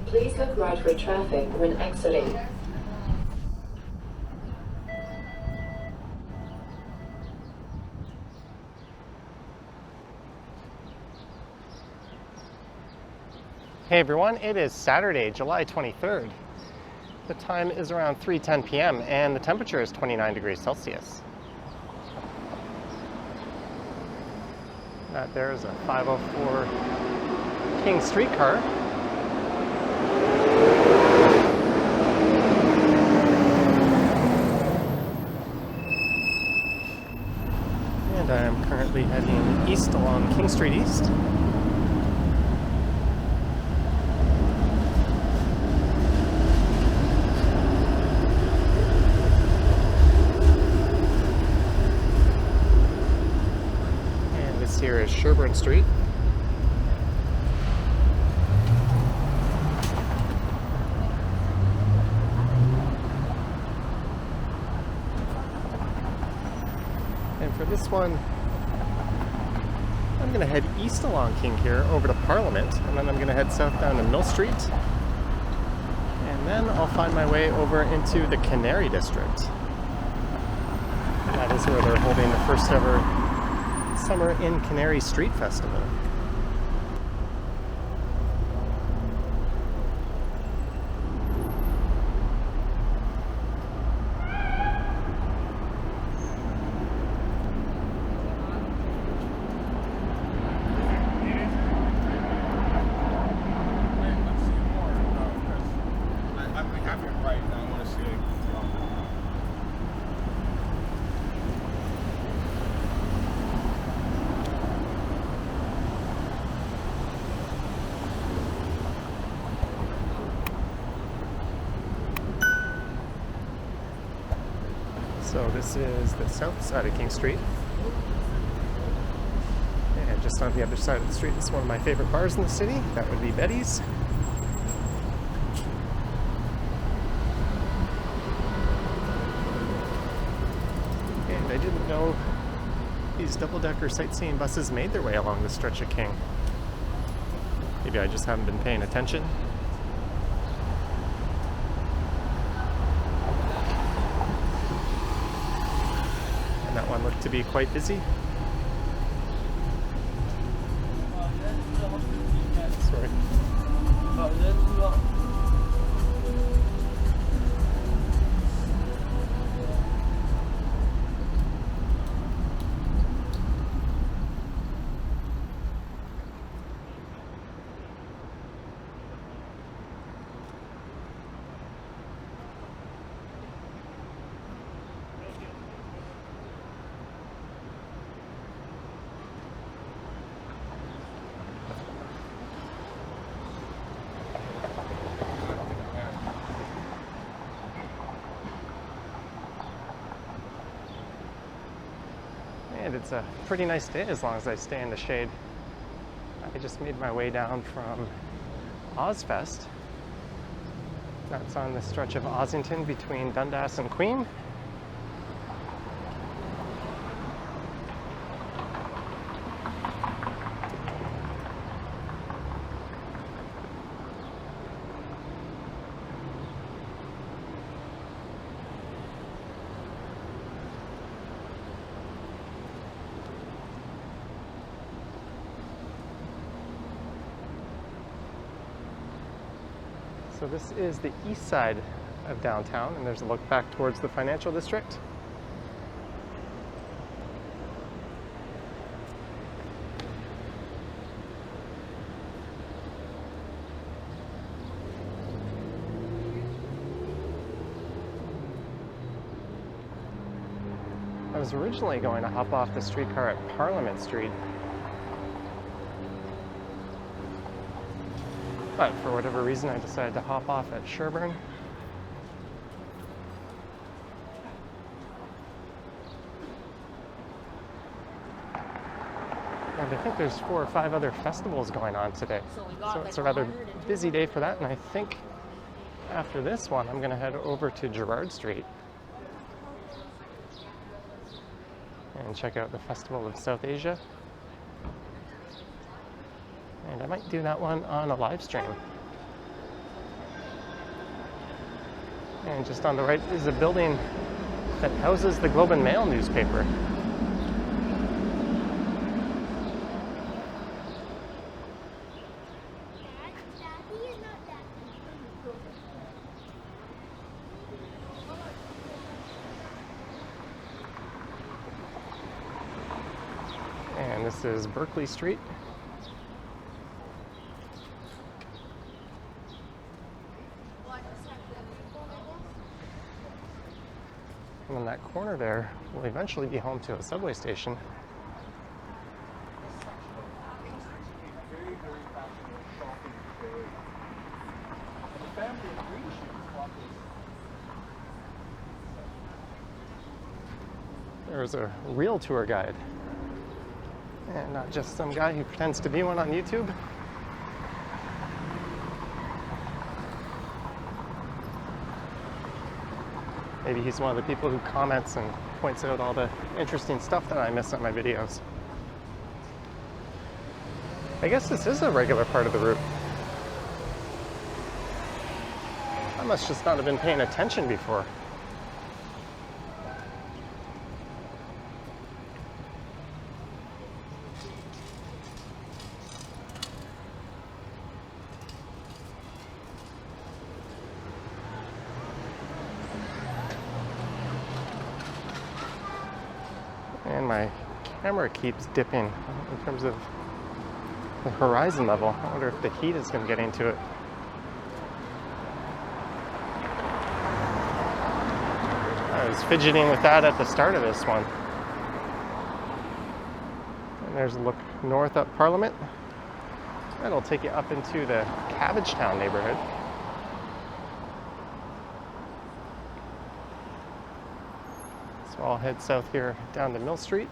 Please look right for traffic when exiting. Hey everyone, it is Saturday, July 23rd. The time is around 3:10 p.m. and the temperature is 29 degrees Celsius. That there is a 504 King streetcar. And I am currently heading east along King Street East. Here is Sherbourne Street. And for this one, I'm going to head east along King here over to Parliament, and then I'm going to head south down to Mill Street. And then I'll find my way over into the Canary District. That is where they're holding the first ever Summer in Canary Street Festival. So this is the south side of King Street. And just on the other side of the street is one of my favorite bars in the city. That would be Betty's. And I didn't know these double-decker sightseeing buses made their way along the stretch of King. Maybe I just haven't been paying attention. That one looked to be quite busy. Sorry. And it's a pretty nice day as long as I stay in the shade. I just made my way down from Ozfest. That's on the stretch of Ossington between Dundas and Queen. So this is the east side of downtown, and there's a look back towards the financial district. I was originally going to hop off the streetcar at Parliament Street, but for whatever reason I decided to hop off at Sherbourne. And I think there's 4 or 5 other festivals going on today. So it's a rather busy day for that, and I think after this one I'm going to head over to Gerrard Street and check out the Festival of South Asia. And I might do that one on a live stream. And just on the right is a building that houses the Globe and Mail newspaper. And this is Berkeley Street. And on that corner there will eventually be home to a subway station. There's a real tour guide, and not just some guy who pretends to be one on YouTube. Maybe he's one of the people who comments and points out all the interesting stuff that I miss on my videos. I guess this is a regular part of the route. I must just not have been paying attention before. And my camera keeps dipping in terms of the horizon level. I wonder if the heat is going to get into it. I was fidgeting with that at the start of this one. And there's a look north up Parliament. That'll take you up into the Cabbagetown neighborhood. So I'll head south here down to Mill Street.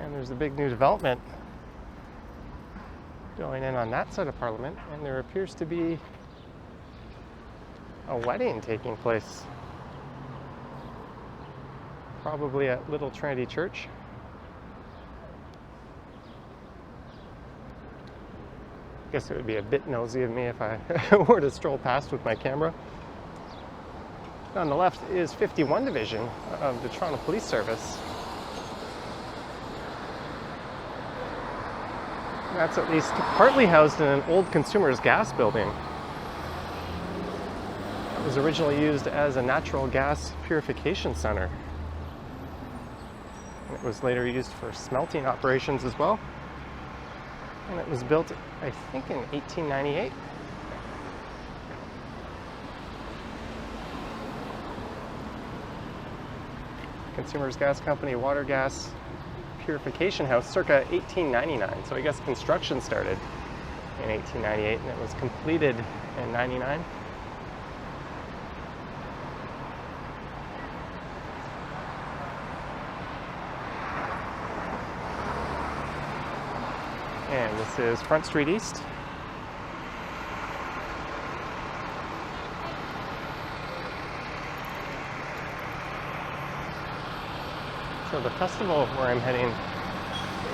And there's a big new development going in on that side of Parliament, and there appears to be a wedding taking place, probably at Little Trinity Church. I guess it would be a bit nosy of me if I were to stroll past with my camera. On the left is 51 Division of the Toronto Police Service. That's at least partly housed in an old Consumers Gas building. It was originally used as a natural gas purification center. And it was later used for smelting operations as well. And it was built, I think, in 1898. Consumers Gas Company water gas purification house circa 1899. So I guess construction started in 1898 and it was completed in 99. And this is Front Street East. So the festival where I'm heading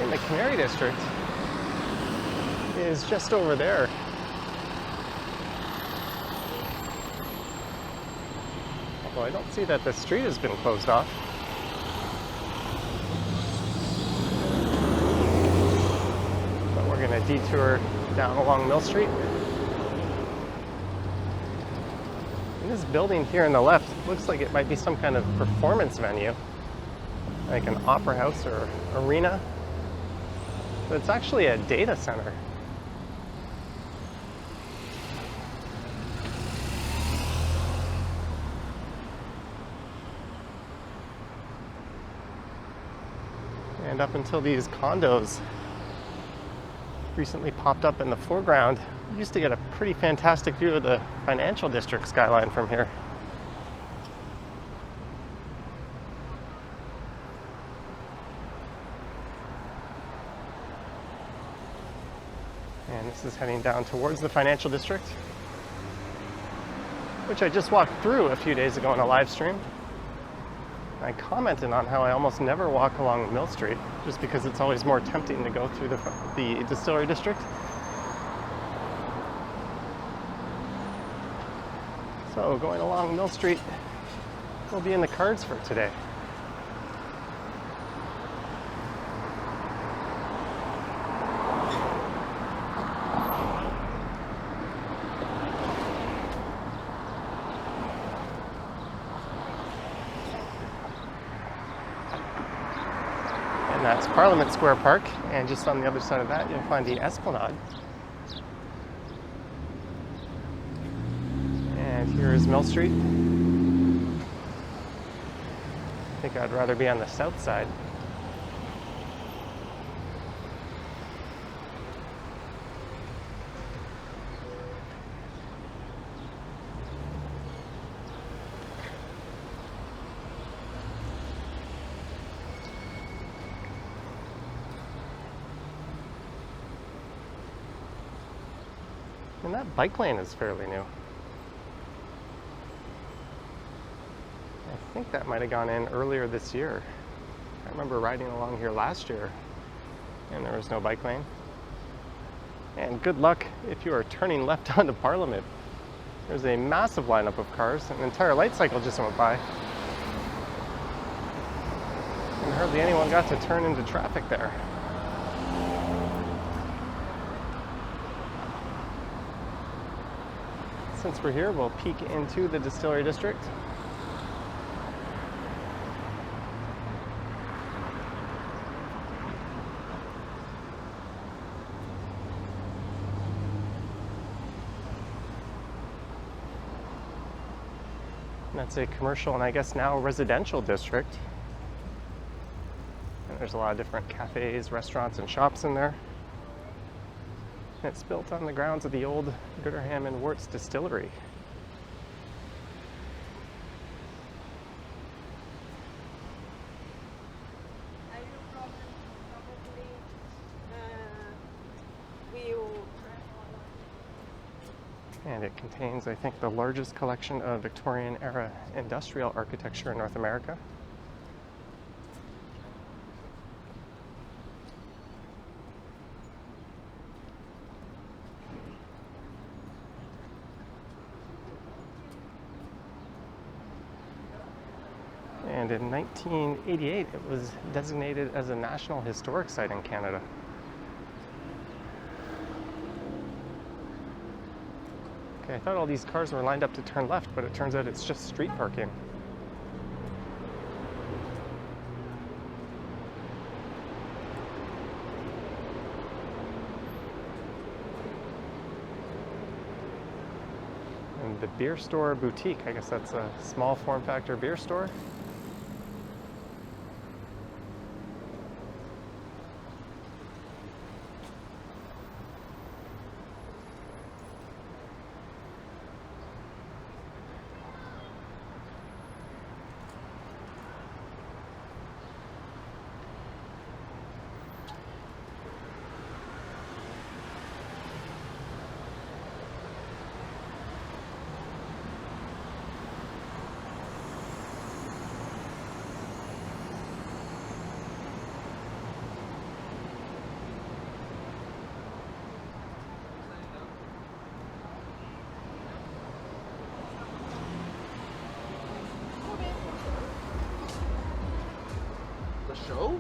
in the Canary District is just over there. Although I don't see that the street has been closed off. But we're going to detour down along Mill Street. And this building here on the left looks like it might be some kind of performance venue, like an opera house or arena, but it's actually a data center. And up until these condos recently popped up in the foreground. You used to get a pretty fantastic view of the financial district skyline from here. And this is heading down towards the financial district, which I just walked through a few days ago on a live stream. I commented on how I almost never walk along Mill Street just because it's always more tempting to go through the Distillery District. So going along Mill Street will be in the cards for today. That's Parliament Square Park, and just on the other side of that you'll find the Esplanade. And here is Mill Street. I think I'd rather be on the south side. And that bike lane is fairly new. I think that might have gone in earlier this year. I remember riding along here last year and there was no bike lane. And good luck if you are turning left onto Parliament. There's a massive lineup of cars. An entire light cycle just went by. And hardly anyone got to turn into traffic there. Since we're here, we'll peek into the Distillery District. And that's a commercial and I guess now residential district. And there's a lot of different cafes, restaurants, and shops in there. It's built on the grounds of the old Gooderham and Worts Distillery. And it contains, I think, the largest collection of Victorian-era industrial architecture in North America. And in 1988, it was designated as a National Historic Site in Canada. Okay, I thought all these cars were lined up to turn left, but it turns out it's just street parking. And the beer store boutique, I guess that's a small form factor beer store. Show?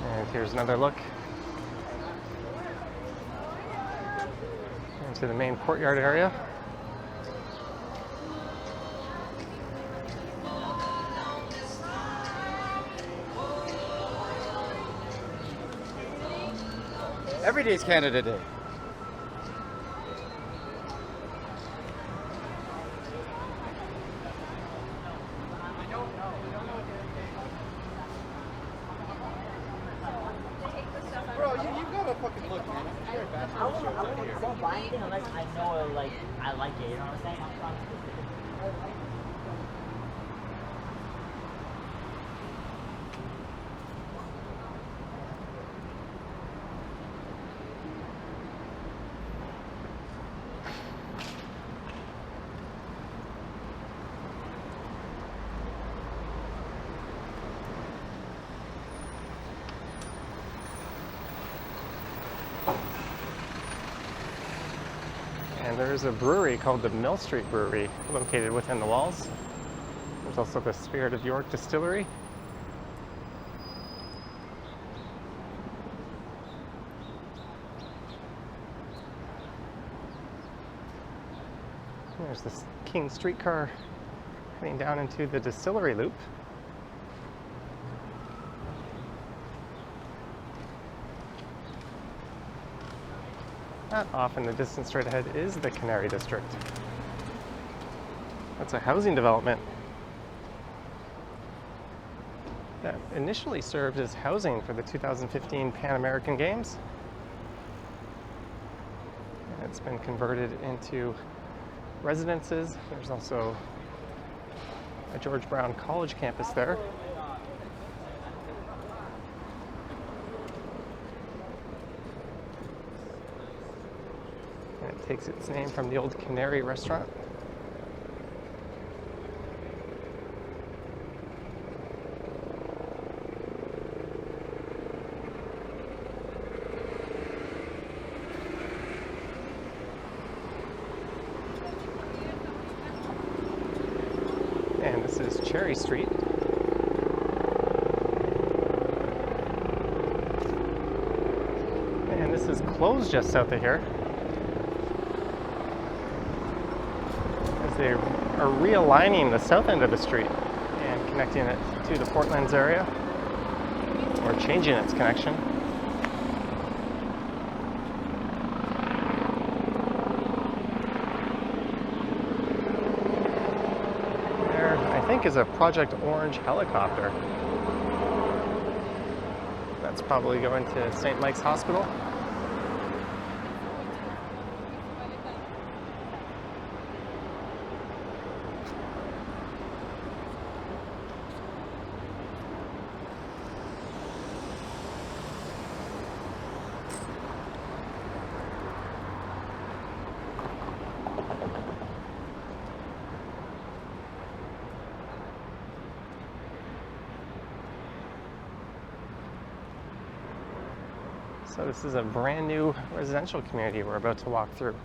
And here's another look into the main courtyard area. Every day's Canada Day. you gotta fucking look, man. I won't buy anything unless I know like I like it. You know what I'm saying? I'm trying to. And there's a brewery called the Mill Street Brewery located within the walls. There's also the Spirit of York Distillery. There's this King streetcar heading down into the Distillery loop. Not off in the distance straight ahead is the Canary District. That's a housing development that initially served as housing for the 2015 Pan American Games. And it's been converted into residences. There's also a George Brown College campus there. And it takes its name from the old Canary restaurant. And this is Cherry Street. And this is closed just south of here, as they are realigning the south end of the street and connecting it to the Portlands area, or changing its connection. I think is a Project Orange helicopter. That's probably going to St. Mike's Hospital. So this is a brand new residential community we're about to walk through.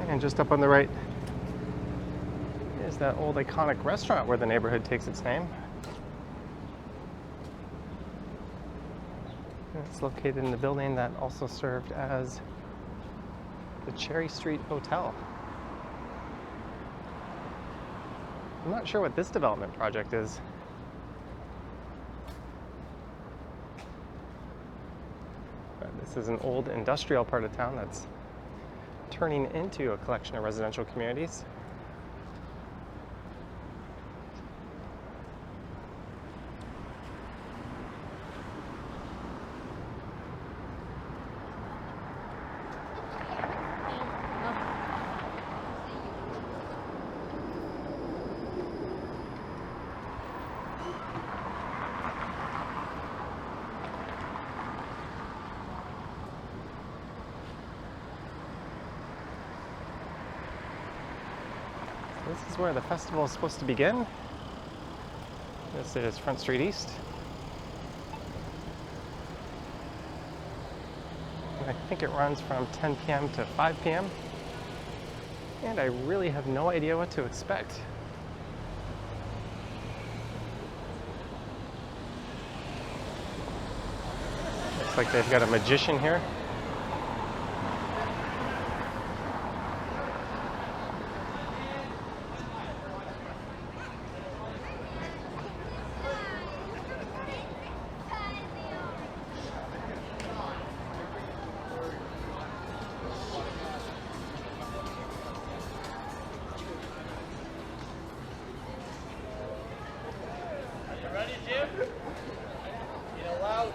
And just up on the right is that old iconic restaurant where the neighborhood takes its name. And it's located in the building that also served as the Cherry Street Hotel. I'm not sure what this development project is. But this is an old industrial part of town that's turning into a collection of residential communities. This is where the festival is supposed to begin. This is Front Street East. And I think it runs from 10 p.m. to 5 p.m. And I really have no idea what to expect. Looks like they've got a magician here.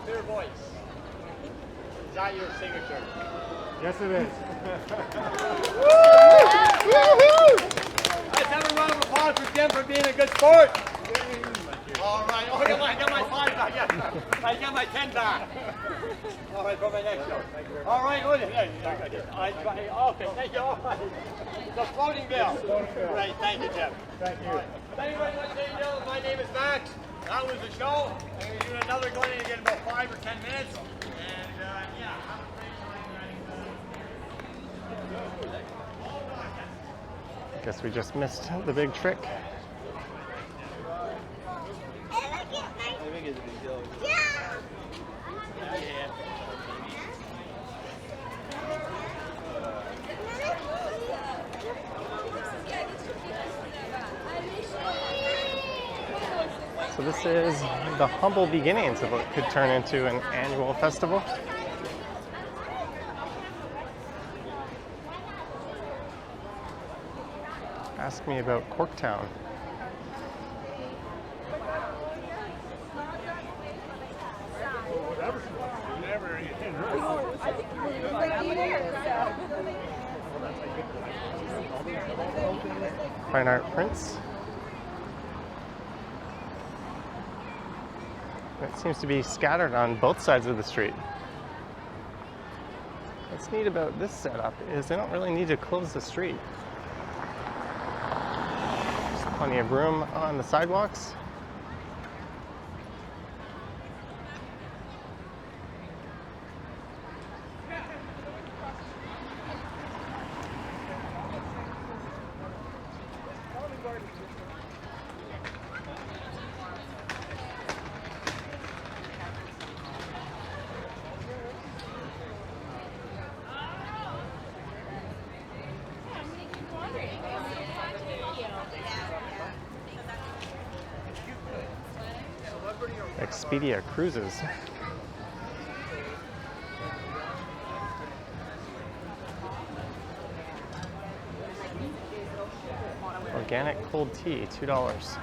clear voice. Is that your signature? Yes, it is. Let's have a round of applause for Jim for being a good sport. All right. Oh, I got my 5 back. Yes. I got my 10 back. All right, for my next show. All right. Okay, thank you. All right. The floating bill. Great. Thank you, Jim. Thank you. Thank you very much, ladies and gentlemen. My name is Max. That was the show. I'm going to do another going in again in about 5 or 10 minutes. And yeah, have a great Guess we just missed the big trick. So this is the humble beginnings of what could turn into an annual festival. Ask me about Corktown. Fine art prints. It seems to be scattered on both sides of the street. What's neat about this setup is they don't really need to close the street. There's plenty of room on the sidewalks. Expedia Cruises. Organic cold tea, $2.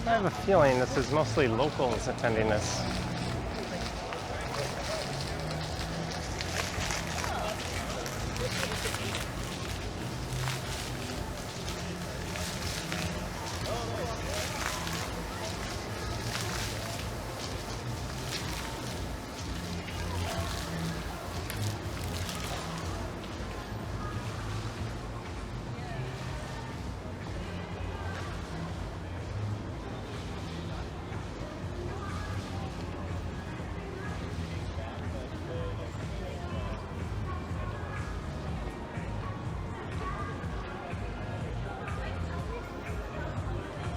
I have a feeling this is mostly locals attending this.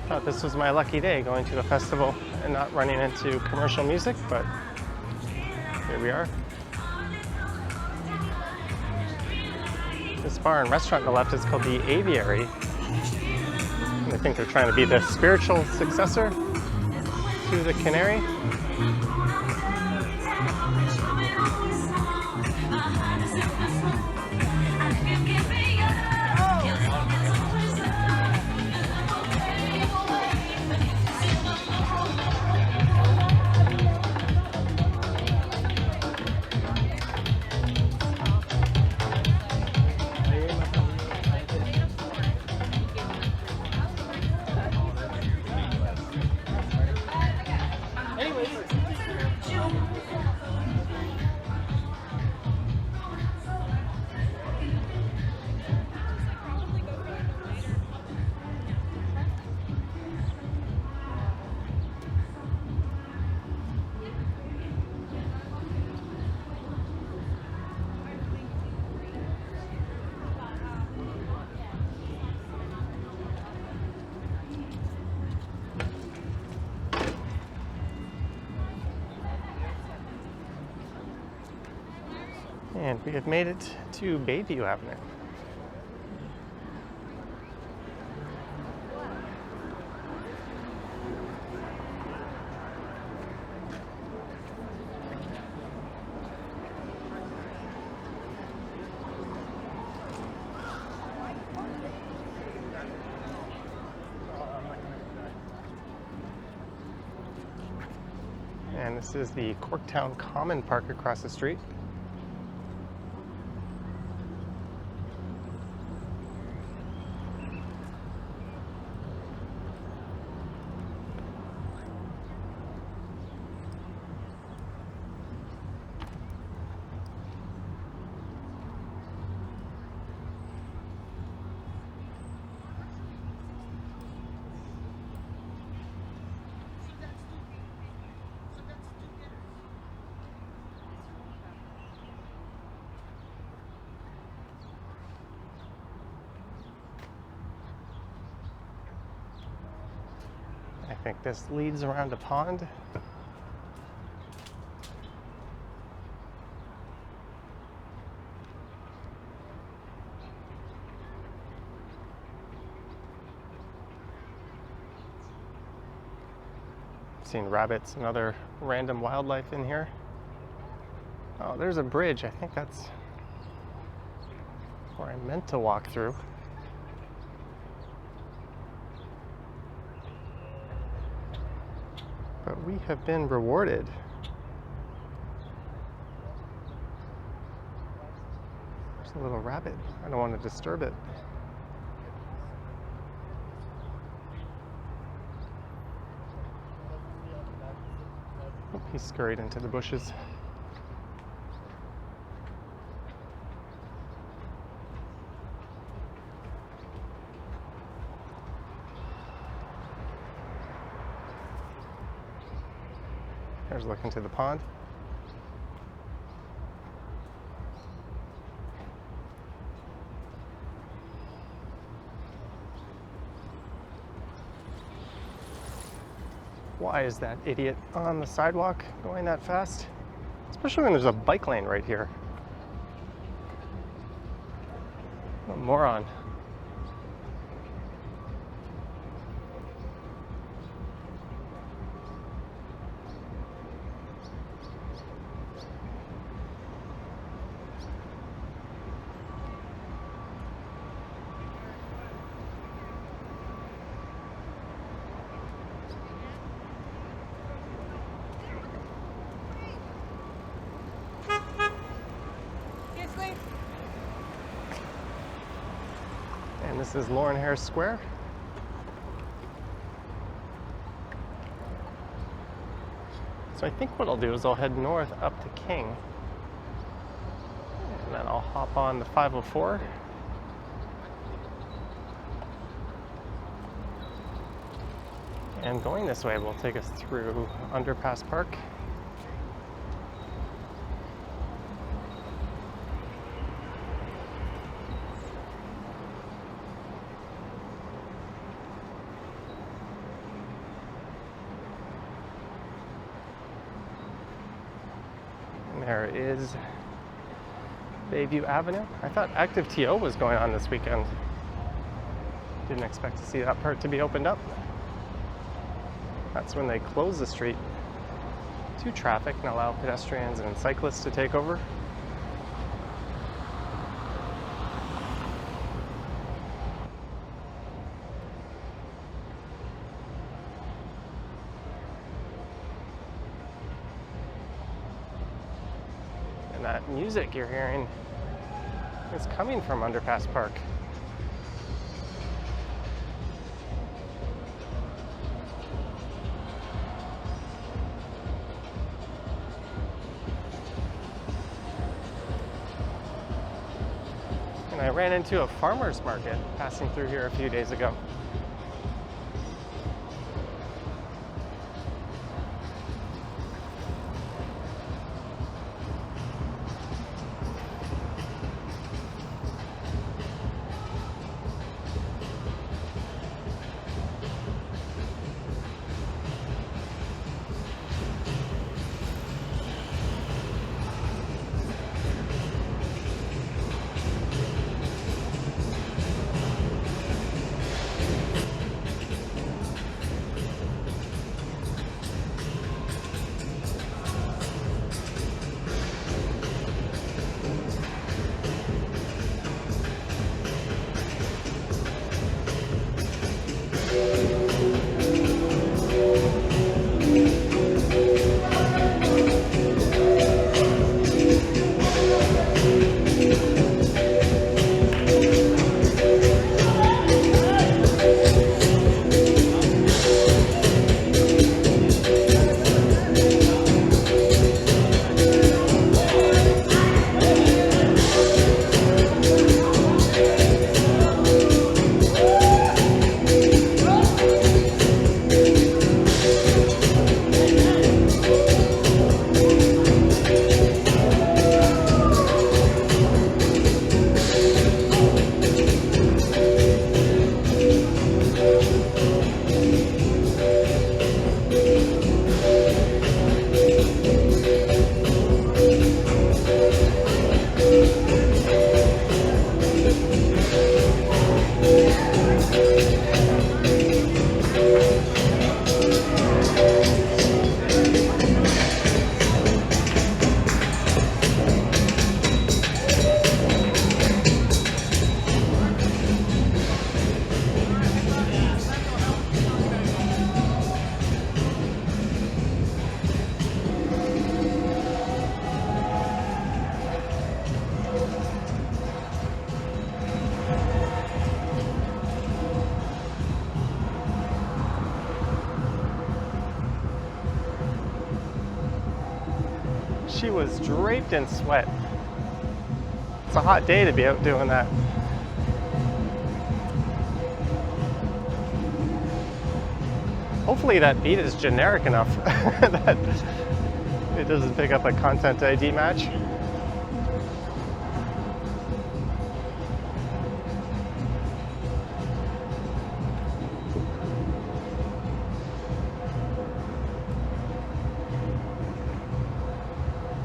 Thought this was my lucky day, going to a festival and not running into commercial music, but here we are. This bar and restaurant on the left is called the Aviary. And I think they're trying to be the spiritual successor to the Canary. And we have made it to Bayview Avenue. And this is the Corktown Common Park across the street. I think this leads around a pond. Seen rabbits and other random wildlife in here. Oh, there's a bridge. I think that's where I meant to walk through. But we have been rewarded. There's a little rabbit. I don't want to disturb it. Oh, he scurried into the bushes. There's looking to the pond. Why is that idiot on the sidewalk going that fast? Especially when there's a bike lane right here. What a moron. And this is Lauren Harris Square. So I think what I'll do is I'll head north up to King, and then I'll hop on the 504. And going this way will take us through Underpass Park. There is Bayview Avenue. I thought Active TO was going on this weekend. Didn't expect to see that part to be opened up. That's when they close the street to traffic and allow pedestrians and cyclists to take over. That music you're hearing is coming from Underpass Park. And I ran into a farmer's market passing through here a few days ago. She was draped in sweat. It's a hot day to be out doing that. Hopefully that beat is generic enough that it doesn't pick up a content ID match.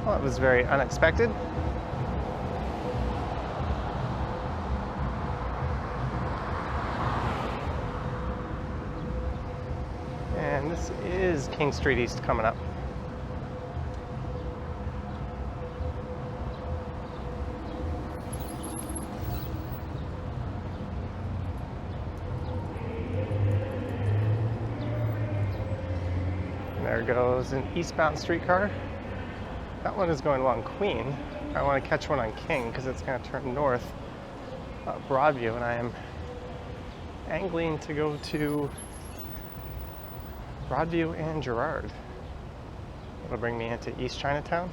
Well, it was very unexpected. And this is King Street East coming up. And there goes an eastbound streetcar. That one is going along Queen. I want to catch one on King because it's going to turn north up Broadview, and I am angling to go to Broadview and Gerrard. It'll bring me into East Chinatown.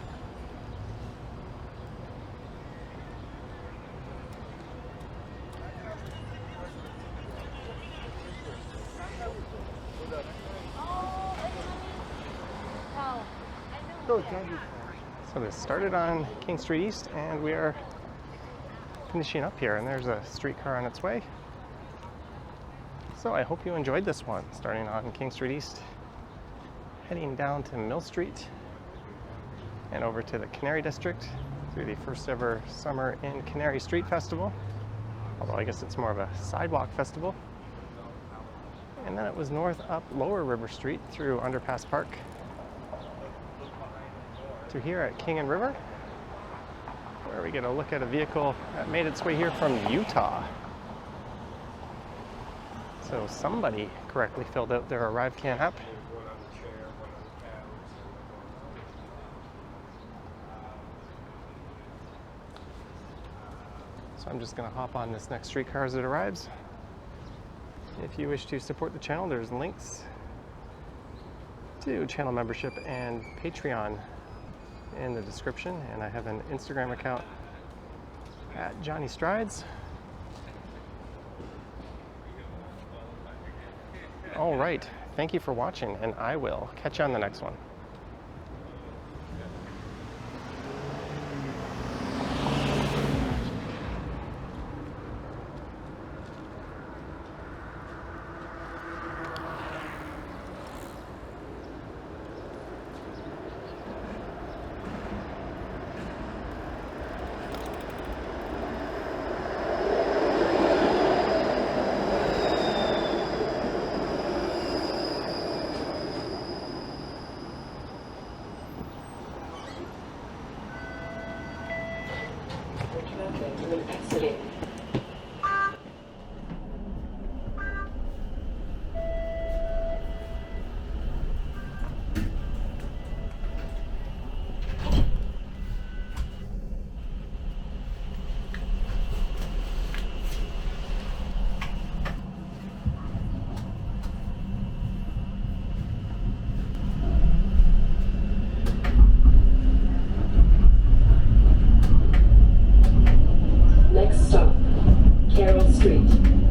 So this started on King Street East, and we are finishing up here, and there's a streetcar on its way. So I hope you enjoyed this one, starting on King Street East, heading down to Mill Street, and over to the Canary District, through the first ever Summer in Canary Street Festival, although I guess it's more of a sidewalk festival. And then it was north up Lower River Street through Underpass Park, to here at King and River, where we get a look at a vehicle that made its way here from Utah. So somebody correctly filled out their ArriveCan app. So I'm just going to hop on this next streetcar as it arrives. If you wish to support the channel, there's links to channel membership and Patreon in the description, and I have an Instagram account at Johnny Strides. All right, thank you for watching, and I will catch you on the next one. Traffic when exiting. Next stop, Carroll Street.